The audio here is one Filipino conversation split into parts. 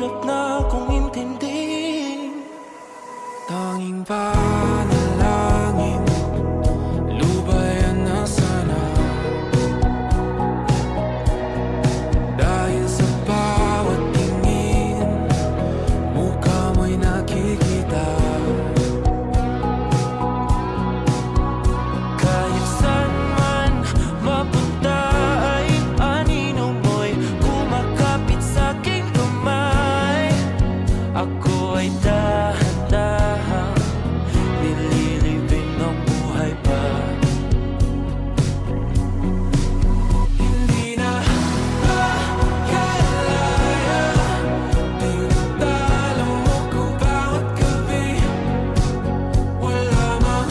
hirap na kong intindihin. Tanging panalangin, lubayan na sana. Dahil sa bawat tingin, mukha mo'y nakikita. Kahit saan man mapunta ay anino mo'y kumakapit sa aking kamay. Ako ay dahan-dahang nililibing ng buhay pa. Hindi na makalaya, tinatalo mo ko bawat gabi. Wala mang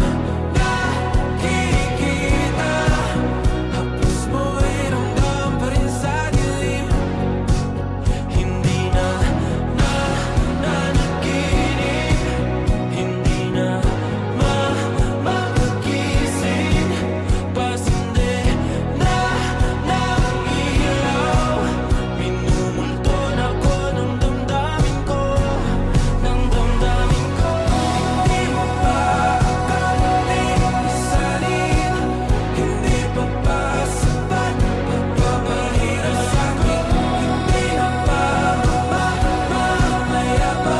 nakikita, haplos mo'y ramdam pa rin sa dilim. Hindi na nanaginip, hindi na mapagising. Pasindi na ng ilaw, minumulton ako ng damdamin ko, ng damdamin ko. Hindi mo pa akalain isalin, hindi pa ba sapat pagpapahirap sa'kin? Hindi na ba mamamaya pa?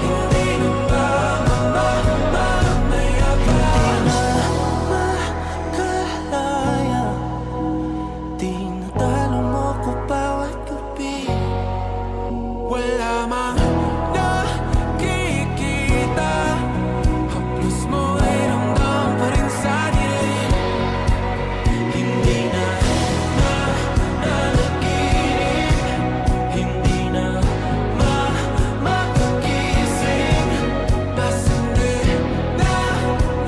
Hindi na ba mamamaya pa? Makalaya, tinatalo mo ko bawat gabi. Wala mang nakikita, haplos mo'y ramdam pa rin sa dilim. Hindi na nanaginip, hindi na mapagising. Pasindi na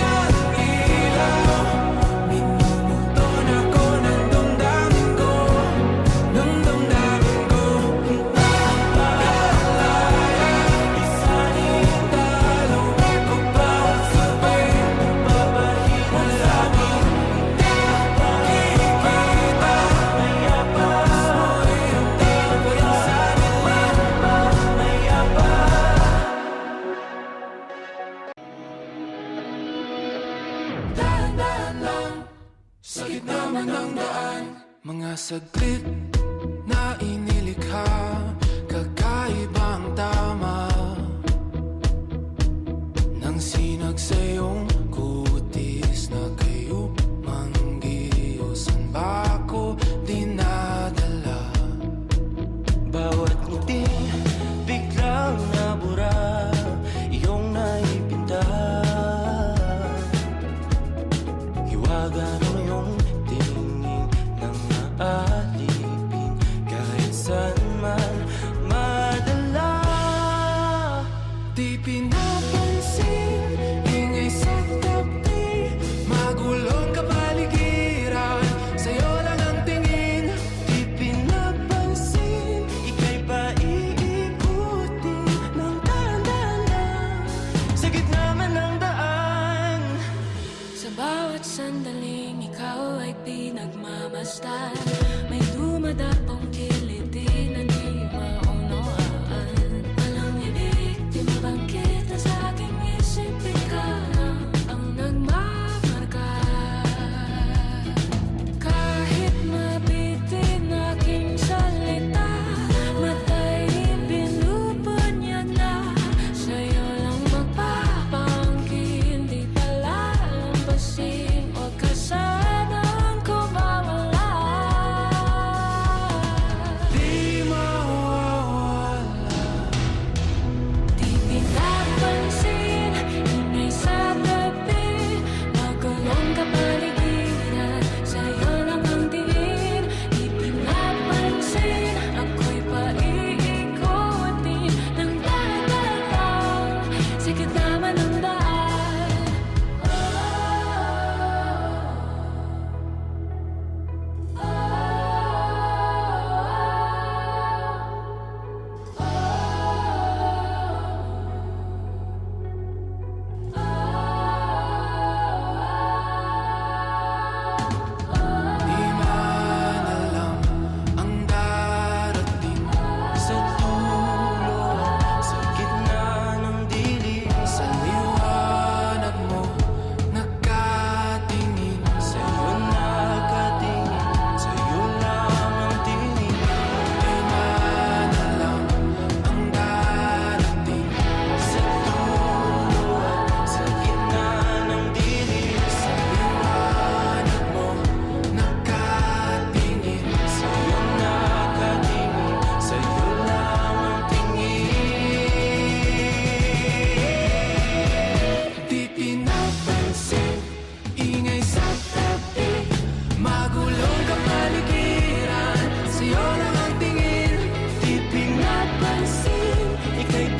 ng ilaw, minumulton ako ng damdamin ko, ng damdamin ko. Isanin Talo ako bawat sabay, babahina sa akin. nakikita, Mayapa, mo'y ramdam pa rin sa dilim. mayapa. Dahan-dahan lang, sa gitna man ng daan, mga saglit na inilikha, kakaibang tama nang sinag sa iyong kutis na kayo manggiyosan ba ako dinadala? Bawat ngiti biglang nabura, iyong naipinta. Hiwaga mo yung tingin ng naali.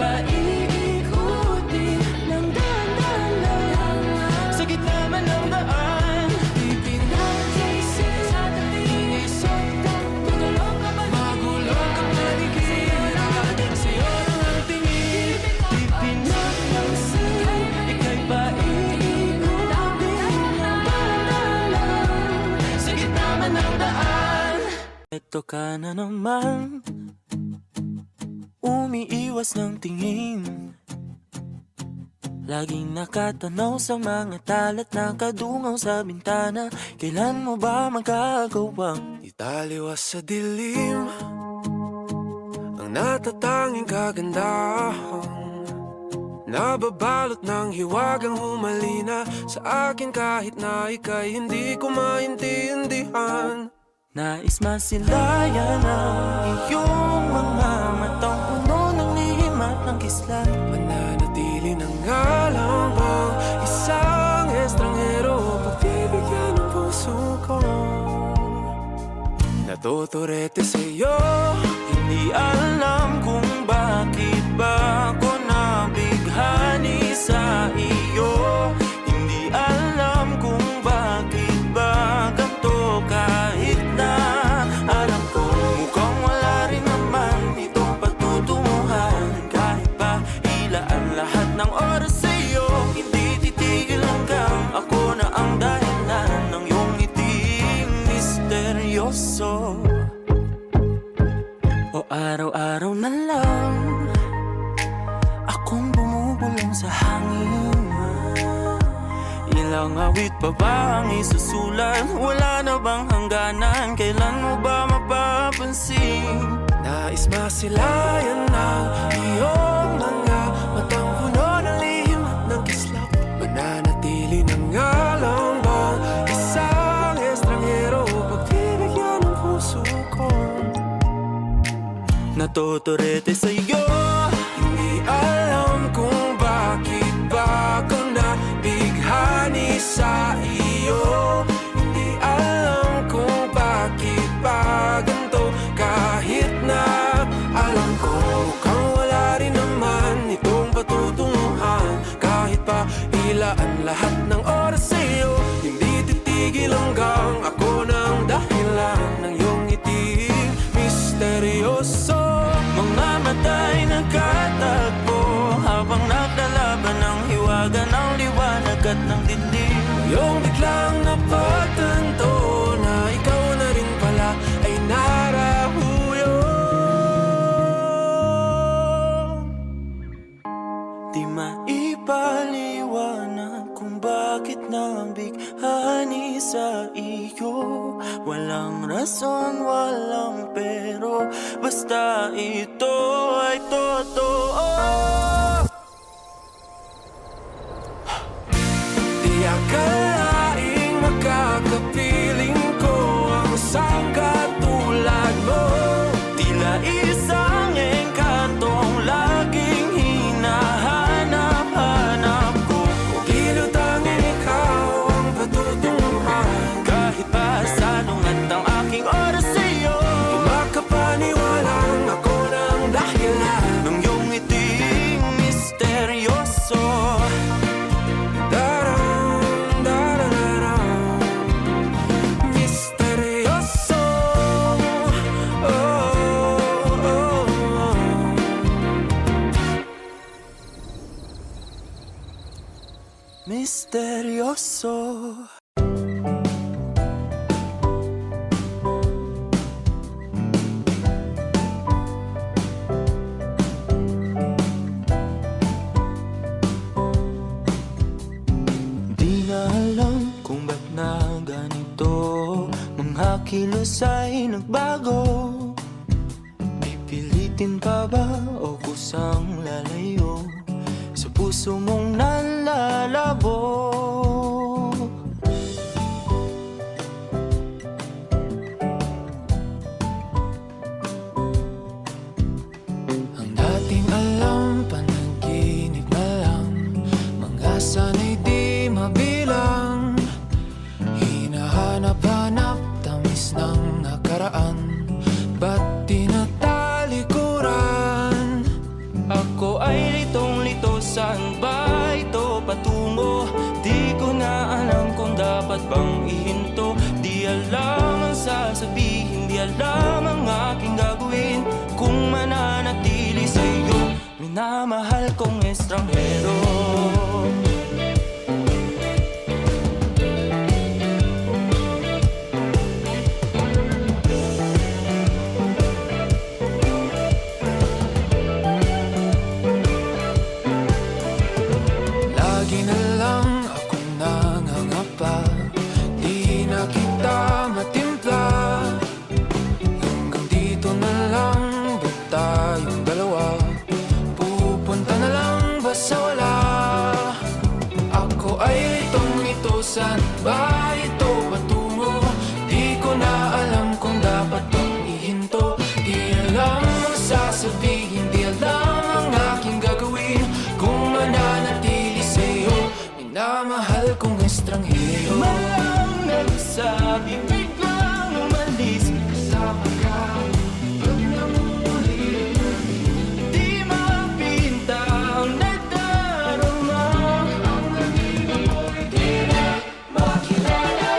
ba iikutin ng dahan-dahan lang? Sa gitna man ng daan, Ipinag-isip sa talinisip Tutulong ka ba? Magulong ka paligiran Sa'yo lang ang tingin ipinaglansay, ika'y ba iikutin ng dahan-dahan lang? Sa gitna man ng daan, eto ka na naman, umiiwas ng tingin. Laging nakatanaw sa mga talat, nakadungaw sa bintana. Kailan mo ba magagawang Italiwas sa dilim Ang natatanging kagandahan Nababalot ng hiwagang humalina Sa akin kahit na ika'y hindi ko maintindihan nais masilayan ang iyong mga matang puno ng lihim at ng kislat? Mananatili na nga lang bang isang estranghero Pagbibigyan ng puso ko Natuturete sa'yo Hindi alam kung bakit ba ako nabighani sa iyo. Hindi alam kung bakit ba ganito, kahit na alam ko mukhang wala rin naman itong patutunguhan. Kahit pa ilaan lahat ng oras sa'yo, hindi titigil hanggang ako na ang dahilan ng iyong ngiting misteryoso. O araw-araw na lang akong bumubulong sa hangin. Ilang awit pa ba ang isusulat? Wala na bang hangganan? Kailan mo ba mapapansin? Nais masilayan ng iyong mga matang puno ng lihim at ng kislap Mananatili na nga lang bang isang estranghero Pagbibigyan ng puso ko Natuturete sa'yo. Hindi alam kung bakit ba ako nabighani sa iyo Hindi alam kung bakit ba ganito kahit na alam ko mukhang wala rin naman itong patutunguhan Kahit pa ilaan lahat ng oras sa'yo Hindi titigil hanggang ako ng dahilan ng iyong ngiting misteryoso Mga mata'y nagkatagpo habang naglalaban ng hiwaga ng liwanag at ng dilim. Yung biglang napagtanto na ikaw na rin pala ay narahuyo Di maipaliwanag kung bakit nabighani sa iyo. Walang rason, walang pero, basta ito ay totoo. Di akalaing makakapiling ko ang isang katulad mo Tila isang engkantong laging hinahanap-hanap ko. Tila tanging ikaw ang patutunguhan Kahit pa salungat ang aking oras sa'yo, Makapaniwalang ako ng dahilan ng iyong ngiting misteryoso. Daram, darararam Misteryoso oh, oh, oh. Misteryoso. Di na alam kung ba't na ganito, mga kilos ay nagbago. Pipilitin pa ba o kusang lalayo sa puso mong nalalabo? Ang dating alam, panaginip na lang Mga sana'y di mabilang Hinahanap-hanap, tamis ng nakaraan Ba't di natalikuran? Ako ay minamahal kong estranghero. Lagi na lang ako nangangapa, di na kita matimpla. Hanggang dito na lang ba tayong dalawa? Pupunta na lang ba sa wala? Ako ay litong-ito, saan ba ito patungo? Di ko na alam kung dapat bang ihinto. Di alam ang sasabihin, di alam ang aking gagawin kung mananatili sa'yo, minamahal kong estranghero. Malang nagsabi, biglang umalis. Kasama ka, pag namuli, Di mapinta ang nadarama. ang amigo mo'y di na makilala.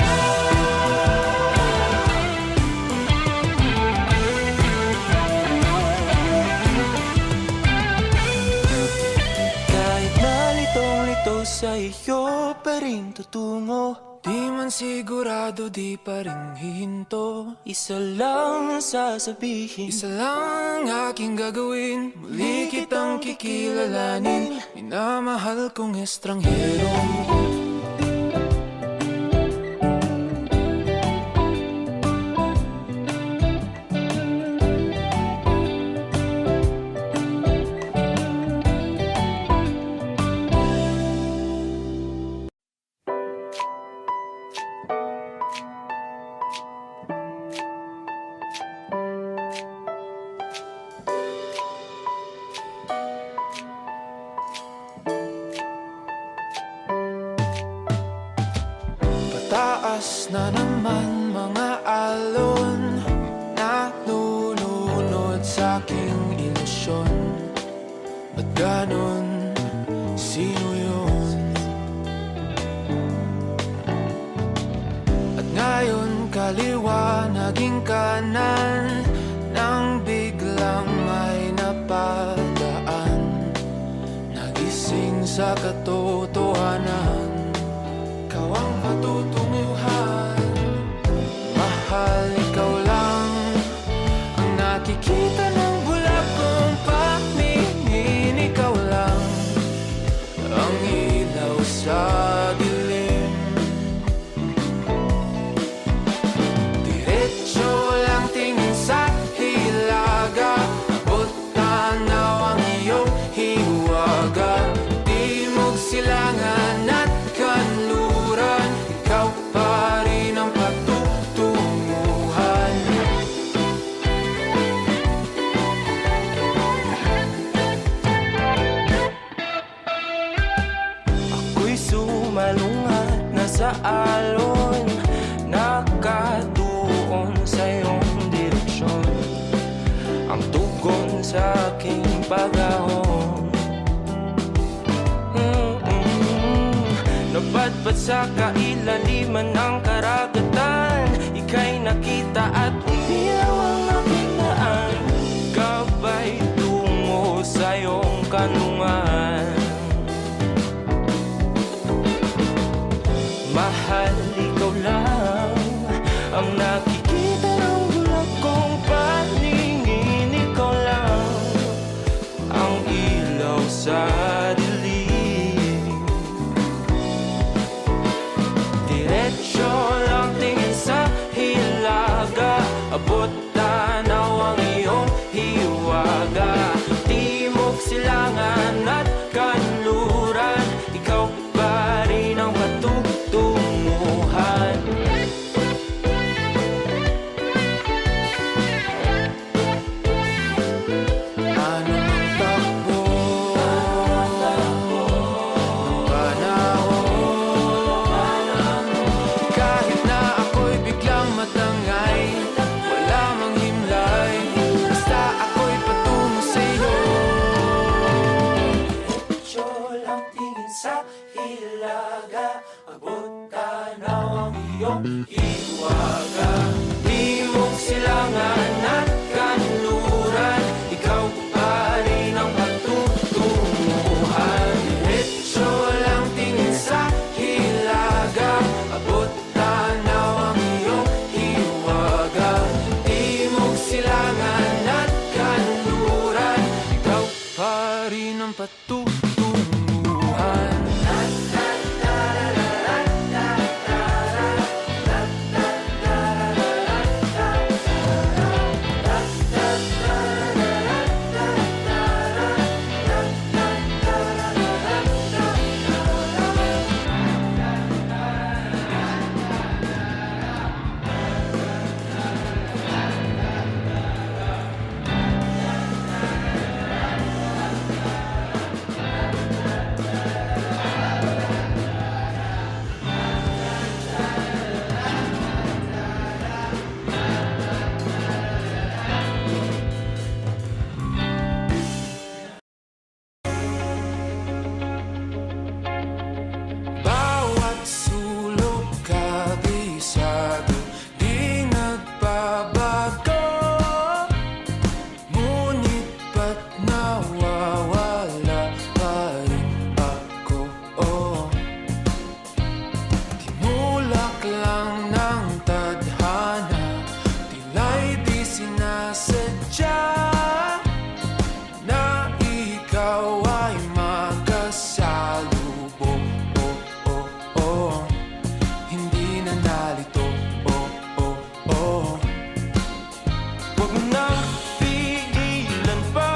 Kahit nalitong-lito sa iyo pa rin tutungo. Di man sigurado, di pa rin hihinto. Isa lang ang sasabihin, Isa lang ang aking gagawin, muli kitang kikilalanin, minamahal kong estranghero. Pataas na naman mga alon, nalulunod sa aking ilusyon. Ba't ganon? Sino yun? At ngayon kaliwa naging kanan, nang biglang may napadaan, nagising sa katotohanan. Ikaw ang patutunguhan, mahal, ikaw lang ang nakikita ng bulak kong paningin. Ikaw lang ang ilaw sa dilim. Diretso lang tingin sa hilaga, abot tanaw ang iyong hiwaga. Timog silangan at kanluran, ikaw pa rin ang patutunguhan. ako'y sumalungat na sa alon, nakatuon sa iyong direksyon. Ang tugon sa aking pag-ahon, napadpad sa kailaliman ng karagatan. Ika'y nakita at umiyaw ang aking daan, gabay tungo sa iyong kanlungan. Mahal, ikaw lang ang nakikita ng bulak kong paningin. Ikaw lang ang ilaw sa dilim. Diretso lang tingin sa hilaga, abot tanaw ang iyong hiwaga. Timog silangan at kanluran, ikaw pa rin ang patutunguhan. Anong ang takbo ng panahon? Kahit na ako'y biglang matangay, wala mang himlay, basta ako'y patungo sa'yo. Diretso lang tingin sa hilaga, abot tanaw ang iyong hiwaga. Timog silangan at kanluran, ikaw pa rin ang patutunguhan. patutunguhan. Bawat sulok kabisado, di nagbabago. Ngunit ba't nawawala pa rin ako? Tinulak lang ng tadhana, tila'y di sinasadya na ikaw ay magkasalubong. Hindi na nalito. Huwag mo nang pigilan pa,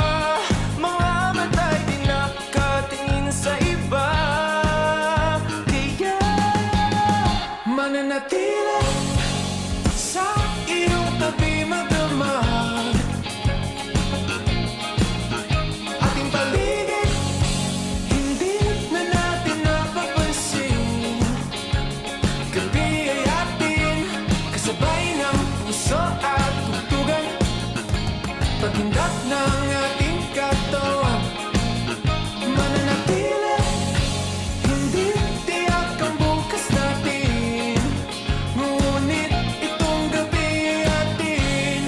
mga mata'y di nakatingin sa iba. Kaya Mananatili sa iyong tabi magdamag, ating paligid hindi na natin napapansin. Gabi ay atin, kasabay ng puso at tugtugan, paghindak ng ating katawan. Mananatili, hindi tiyak ang bukas natin, ngunit itong gabi ay atin.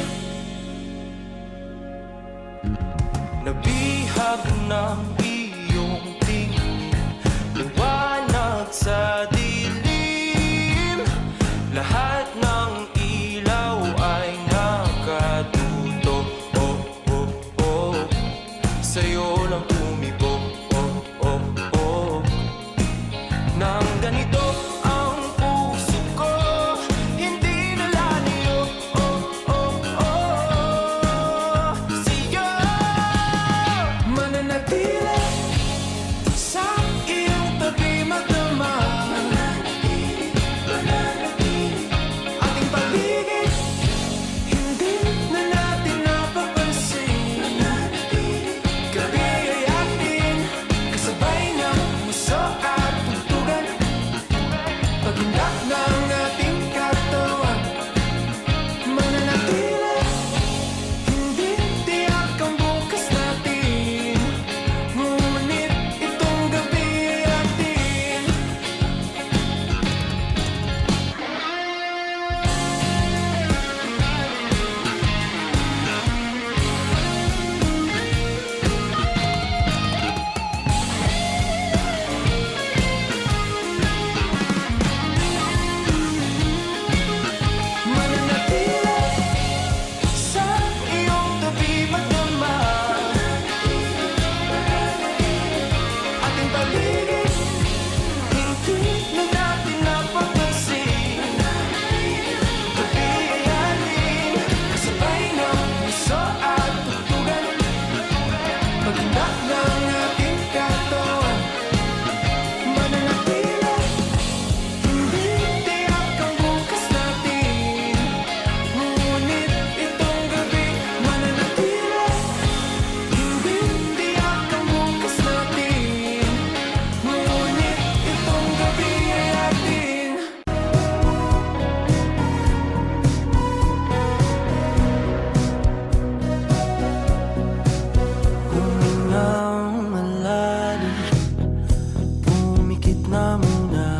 nabihag ng iyong tingin, liwanag sa dilim. Lahat ng ilaw ay nakatuto. Sa'yo lang tumibok. Nang ganito ang puso ko, hindi na lalayo. Sa'yo Mananatili sa iyong tabi magdamag, ating paligid hindi na natin napapansin. Gabi ay atin, kasabay ng puso at tugtugan, paghindak ng ating katawan. Mananatili, hindi tiyak ang bukas natin, ngunit itong gabi ay atin. Mananatili sa iyong tabi magdamag, ating paligid hindi na natin napapansin. Gabi ay atin, kasabay ng puso at tugtugan, paghindak ng ating katawan. Mananatili, hindi tiyak ang bukas natin, ngunit itong gabi. Mananatili, hindi tiyak ang bukas natin, ngunit itong gabi ay atin. Humingang malalim, pumikit na muna,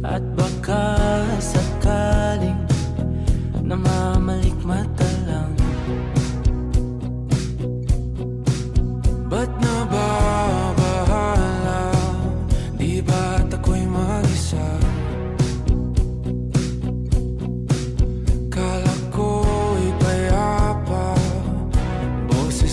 at baka sakaling namamalikmata lang. Ba't nababahala? Di ba't ako'y mag-isa? Kala ko'y payapa, boses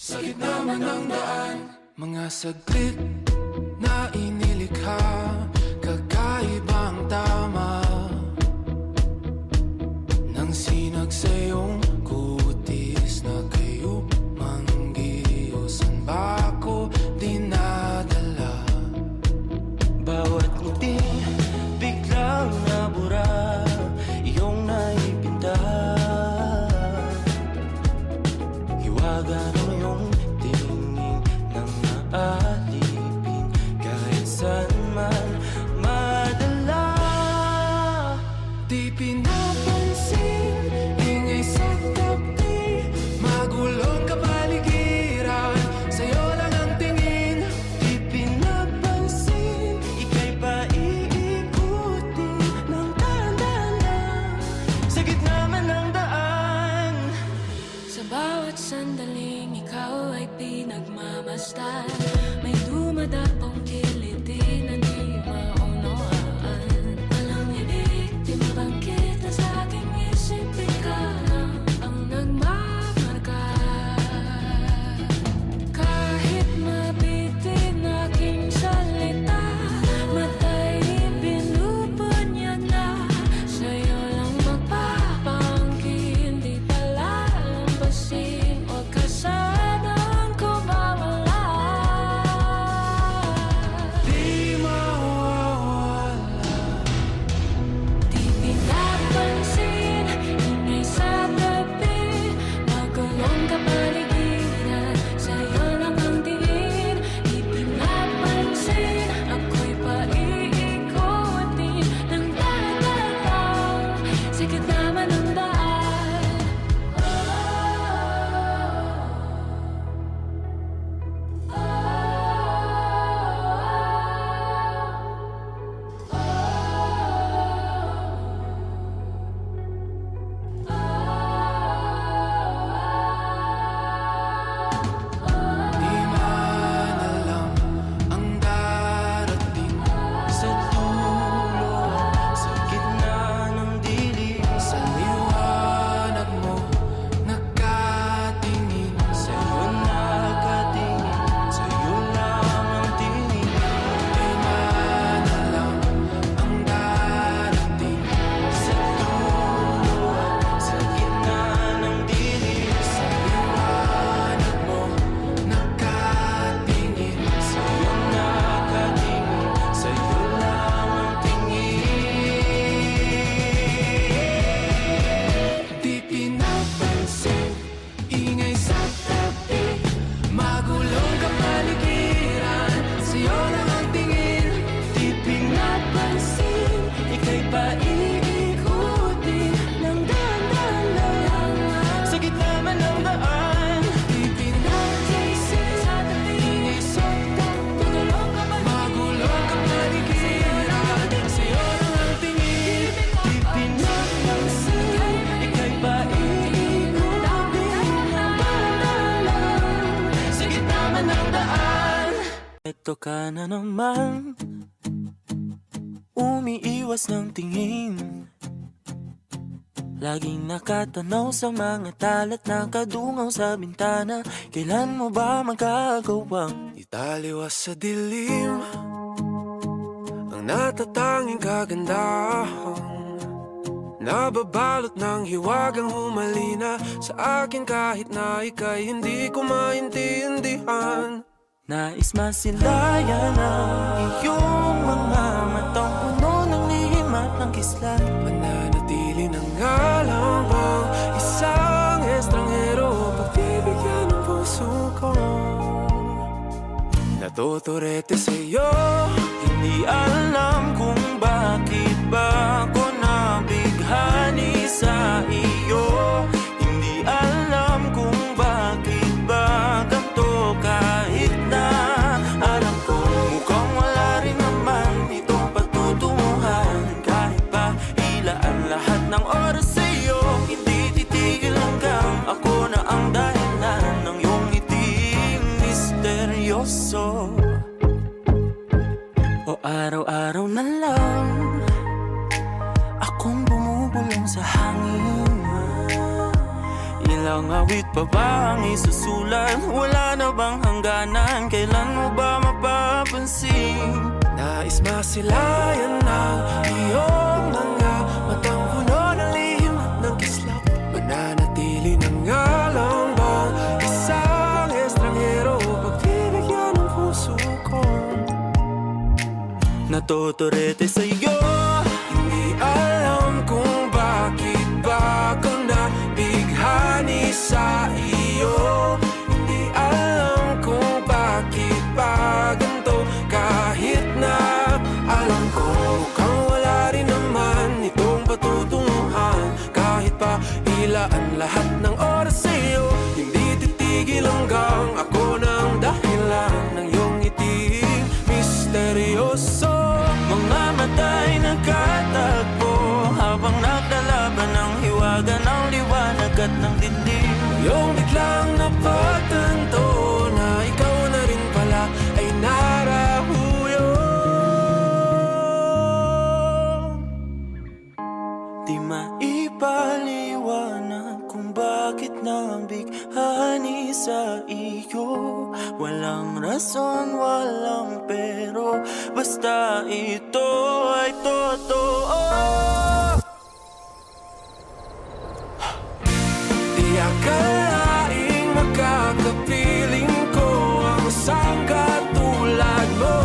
Sa gitna man ng daan, mga saglit na inilikha, kakaibang tama nang sinag sa iyong kutis na kayo manggiusan ba ako dinadala? Bawat ngiti biglang nabura, iyong naipinta. Hiwaga ng iyong tingin nang naalipin, kahit saan man madala. Di pinapansin, ingay sa tabi, magulong kapaligiran, sa'yo lang ang tingin. Di pinapansin, ika'y paiikutin ng dahan-dahan sa gitna man ng daan. Sa bawat sandaling ikaw ay pinagmamasdan, may dumadapong kiliti na di maunawaan. Walang ibig, di mabangkit na sa aking isip, ikaw lang ang nagmamarka. Kahit mabitin aking salita, mata'y binubunyag na, sa'yo lang magpapangkin, di palalampasin, huwag ka sanang kumawala. Di mawawala. Di pinapansin, ingay sa tabi, magulong kapaligiran, sa'yo lang ang tingin. Di pinapansin, ako'y paiikutin ng dahan-dahan sa gitna man ng daan. Di man alam ang darating Sa dulo at sa gitna ng dilim, sa liwanag mo, nagkatingin sa'yo nakatingin, sa'yo lang ang tingin. Di man alam ang darating Sa dulo at sa gitna ng dilim, sa liwanag mo, nagkatingin sa'yo nakatingin, sa'yo lang ang tingin. Di pinapansin, ingay sa tabi, magulong kapaligiran, sa'yo lang ang tingin. Di pinapansin, ika'y paiikutin ng dahan-dahan lang sa gitna man ng daan. Di pinapansin, ingay sa tabi, magulong kapaligiran, sa'yo lang ang tingin. Di pinapansin, ika'y paiikutin ng dahan-dahan lang sa gitna man ng daan. Ito ka na naman, umiiwas ng tingin, laging nakatanaw sa mga talat na kadungaw sa bintana. Kailan mo ba magagawang Italiwas sa dilim ang natatanging kagandahan, nababalot ng hiwagang humalina sa akin kahit na ika'y hindi ko maintindihan. nais masilayan ang iyong mga matang puno ng lihim at ng kislat? Mananatili ng ngalang bang isang estranghero, pagbibigyan ng puso ko, natuturete sa'yo. Hindi alam kung bakit ba ako nabighani sa iyo. Hindi alam kung bakit ba ganito, kahit na alam ko mukhang wala rin naman itong patutunguhan. Kahit pa ilaan lahat ng oras sa iyo, hindi titigil hanggang ako na ang dahilan ng iyong ngiting misteryoso. O araw-araw na lang akong bumubulong sa hangin, ilang Guhit pa ba ang isusulat? Wala na bang hangganan? Kailan mo ba mapapansin? Nais masilayan ng iyong mga matang puno ng lihim at ng kislap. Mananatili na nga lang bang isang estranghero pagbibigyan ng puso ko? Natuturete sa'yo. Hindi alam kung bakit ba ako nabighani sa iyo. Hindi alam kung bakit ba ganito, kahit na alam ko mukhang wala rin naman itong patutunguhan. Kahit pa ilaan lahat ng oras sa'yo, hindi titigil hanggang ako ng dahilan ng iyong ngiti misteryoso. Mga mata'y nagkatagpo habang naglalaban ng hiwaga ng liwanag at ng dilim. Yung biglang napagtanto na ikaw na rin pala ay narahuyo. Di maipaliwanag kung bakit nabighani sa iyo. Walang rason, walang pero, basta ito ay totoo. Di akalaing makakapiling ko ang isang katulad mo.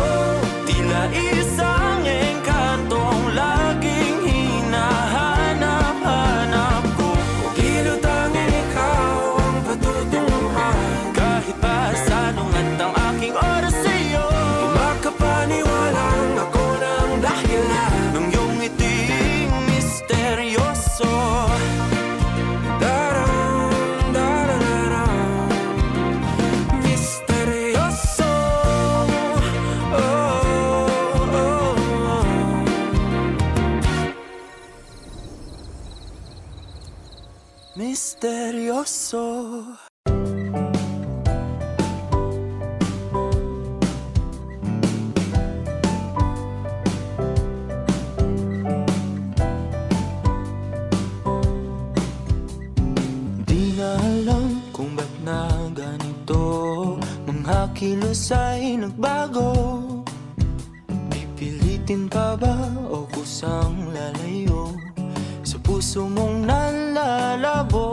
Tila isang engkantong laging hinahanap-hanap ko. Tila tanging ikaw ang patutunguhan. Kahit pa salungat ang aking oras sa'yo, Di makapaniwalang ako ng dahilan nung iyong ngiting misteryoso. Daram, darararam, misteryoso. Oh, oh, oh. Misteryoso. Di na alam kung ba't na ganito, mga kilos ay nagbago. Pipilitin pa ba o kusang lalayo sa puso mong nalalabo?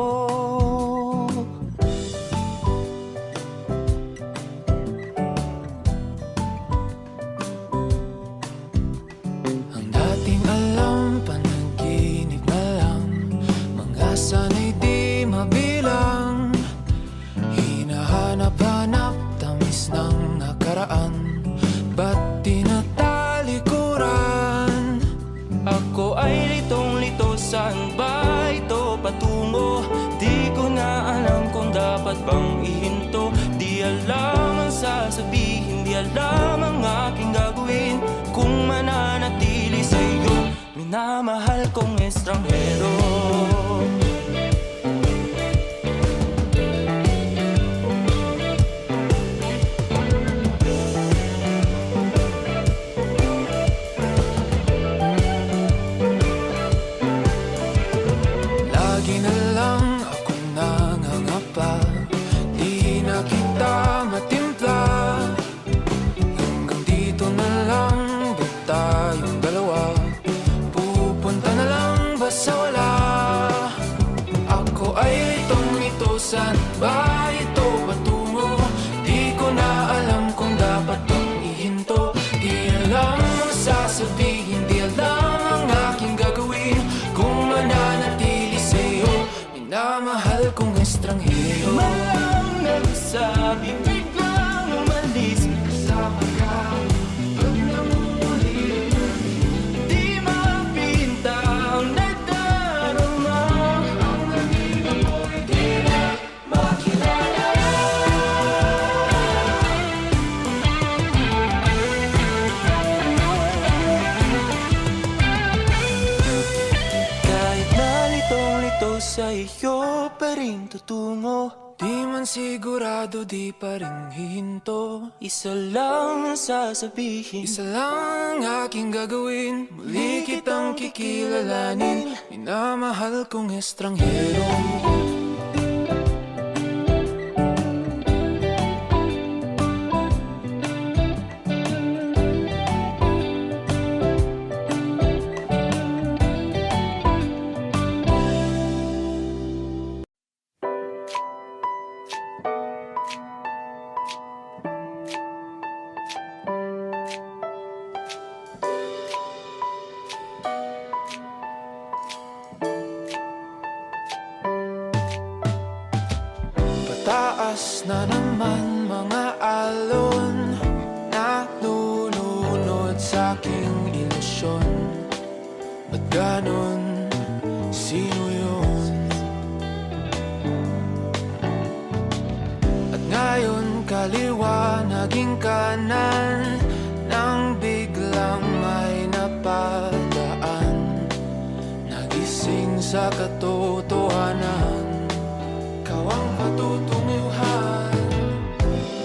Ang dating alam, panaginip na lang. Mga sana'y di mabilang. Hinahanap-hanap, tamis ng nakaraan. Ba't tinatalikuran? Ako ay litong-lito, saan ba ito patungo? Di ko na alam kung dapat bang ihinto. Di alam ang sasabihin, di alam ang aking gagawin kung mananatili sa'yo, minamahal kong estranghero. Lagi na lang akong nangangapa, di na kita matimpla. Hanggang dito na lang ba tayong dalawa? Pupunta na lang ba sa wala? Ako ay litong-lito, saan ba ito patungo? Di ko na alam kung dapat bang ihinto. Di alam ang sasabihin, di alam ang aking gagawin kung mananatili sa'yo, minamahal kong estranghero. Malang nagsabi, biglang umalis. Kasama ka, pag namumuli, Di mapinta ang nadarama. ang naging ako'y di na makilala. Kahit na litong-lito sa iyo pa rin tutungo. Di man sigurado, di pa rin hihinto. Isa lang ang sasabihin, Isa lang ang aking gagawin, muli kitang kikilalanin. Minamahal kong estranghero. na naman mga alon na nununod sa aking ilusyon. Ba't ganon? Sino yun? At ngayon kaliwa naging kanan nang biglang may napadaan. Nagising sa katotohanan, ikaw ang patutunguhan.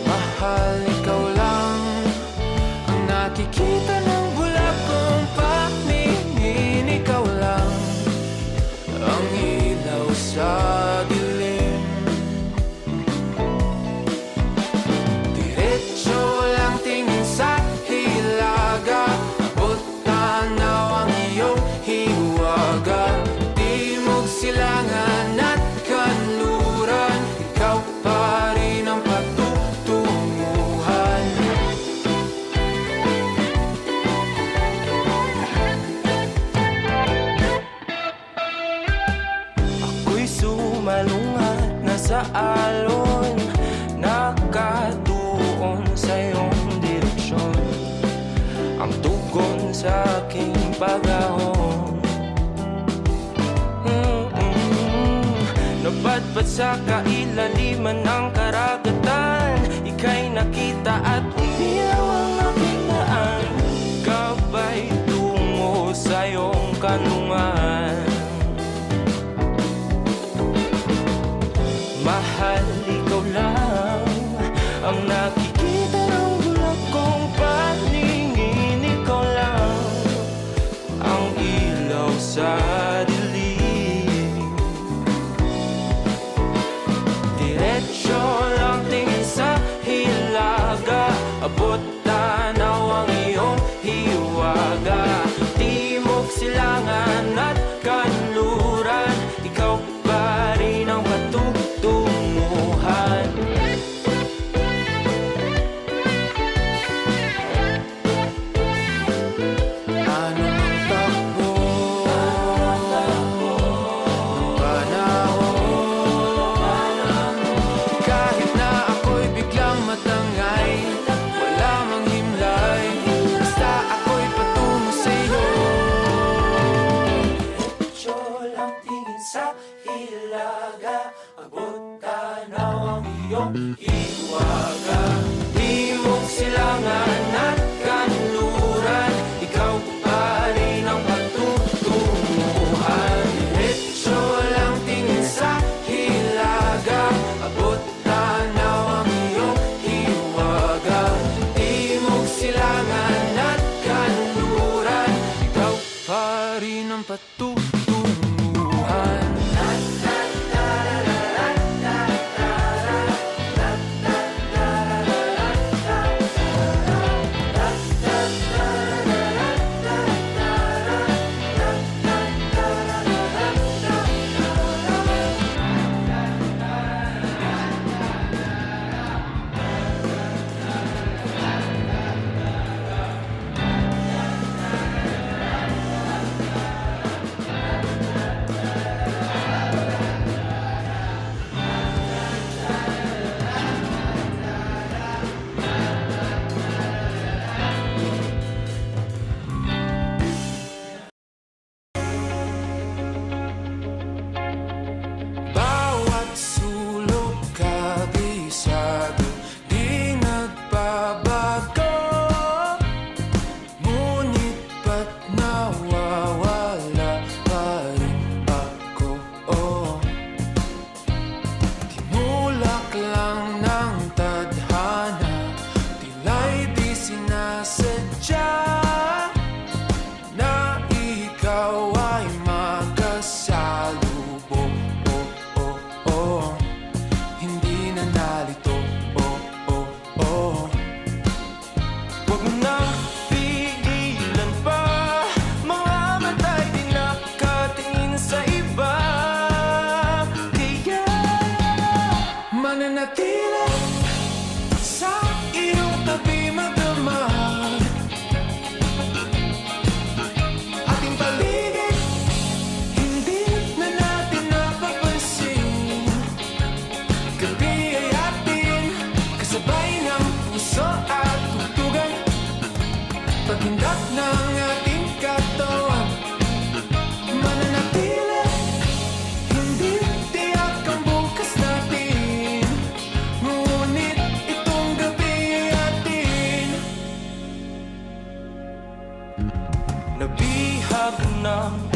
Mahal, ikaw lang ang nakikita ng bulag kong paningin. Ikaw lang ang ilaw sa dilim. Diretso lang tingin sa hilaga, abot tanaw ang iyong hiwaga. Timog silangan at kanluran, ikaw pa rin ang patutunguhan. Ako'y sumalungat na sa alon, nakatuon sa iyong direksyon. Ang tugon sa aking pag-ahon, napadpad sa kailaliman ng karagatan. Ika'y nakita at umilaw ang aking daan, gabay tungo sa iyong kanlungan. Mahal, ikaw lang ang nakikita ng bulag kong paningin. Ikaw lang ang ilaw sa dilim. Diretso lang tingin sa hilaga, abot tanaw ang iyong hiwaga. Timog silangan at kanluran, ikaw pa rin ang patutunguhan. Anong takbo ng panahon, kahit na ako'y biglang matangay, wala mang himla ng